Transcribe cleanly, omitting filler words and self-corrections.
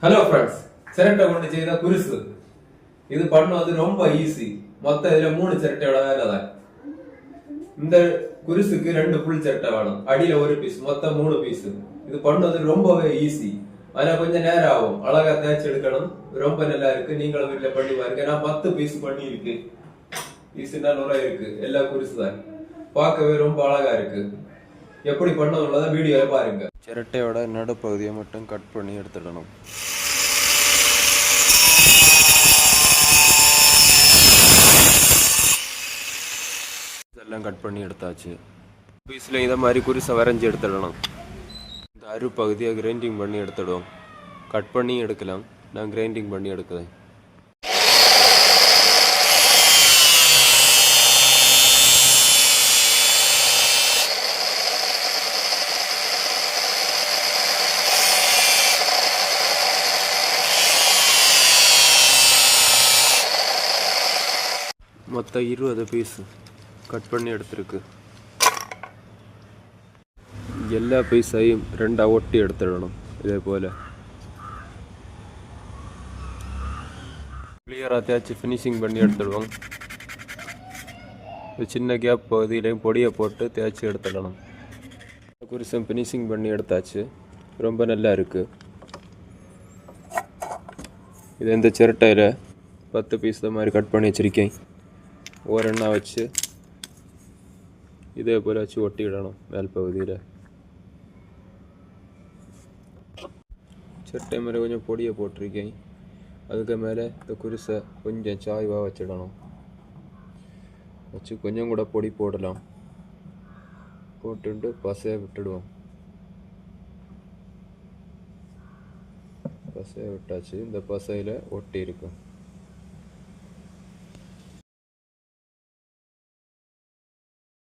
Hello friends, சிரட்டை கொண்டு செய்த குருசு இது பண்ணுவது ரொம்ப ஈஸி. மொத்தம் இதுல 3 சிரட்டையோட வேலை தான். இந்த குருசுக்கு 2 புல் சிரட்டை வேணும், அடியில ஒரு பீஸ், மொத்தம் 3 பீஸ். இது பண்ணுவது ரொம்பவே ஈஸி. ஆனா கொஞ்சம் நேரம் ஆகும், அழகா தேய்ச்சி எடுக்கணும். ரொம்ப நல்லா இருக்கு, நீங்களும் வீட்டுல பண்ணி பாருங்க. நான் 10 பீஸ் பண்ணி இருக்கு. பீஸ்னா நுரை இருக்கு, எல்லா குருசு தான். பார்க்கவே ரொம்ப அழகா இருக்கு. எப்படி பண்ணதுள்ளதான் வீடியோல பாருங்க. சிரட்டையோட நடுப்பகுதியை மட்டும் கட் பண்ணி எடுத்துடணும். இதெல்லாம் கட் பண்ணி எடுத்தாச்சு. பீஸில் இதை மாதிரி குருசை வரைஞ்சி எடுத்துடணும். இந்த அருப்பகுதியை கிரைண்டிங் பண்ணி எடுத்துடுவோம். கட் பண்ணி எடுக்கலாம், நான் கிரைண்டிங் பண்ணி எடுக்கிறேன். மொத்தம் 20 பீஸ் கட் பண்ணி எடுத்துருக்கு. எல்லா பீஸையும் 2 ஒட்டி எடுத்துடணும். இதே போல் கிளியராக தேய்ச்சி ஃபினிஷிங் பண்ணி எடுத்துடுவோம். சின்ன கேப் பகுதியிலையும் பொடியை போட்டு தேய்ச்சி எடுத்துடணும். குருசம் ஃபினிஷிங் பண்ணி எடுத்தாச்சு. ரொம்ப நல்லா இருக்குது. இது இந்த சிரட்டையில் 10 பீஸ் மாதிரி கட் பண்ணி வச்சுருக்கேன். ஓரெண்ணா வச்சு இதே போல் வச்சு ஒட்டிடணும் மேல் பகுதியில். சிரட்டை மேலே கொஞ்சம் பொடியை போட்டிருக்கேன். அதுக்கு மேலே இந்த குருசை கொஞ்சம் சாய்வாக வச்சிடணும். வச்சு கொஞ்சம் கூட பொடி போடலாம். போட்டுட்டு பசையை விட்டுடுவோம். பசையை விட்டாச்சு. இந்த பசையில் ஒட்டி இருக்கும்.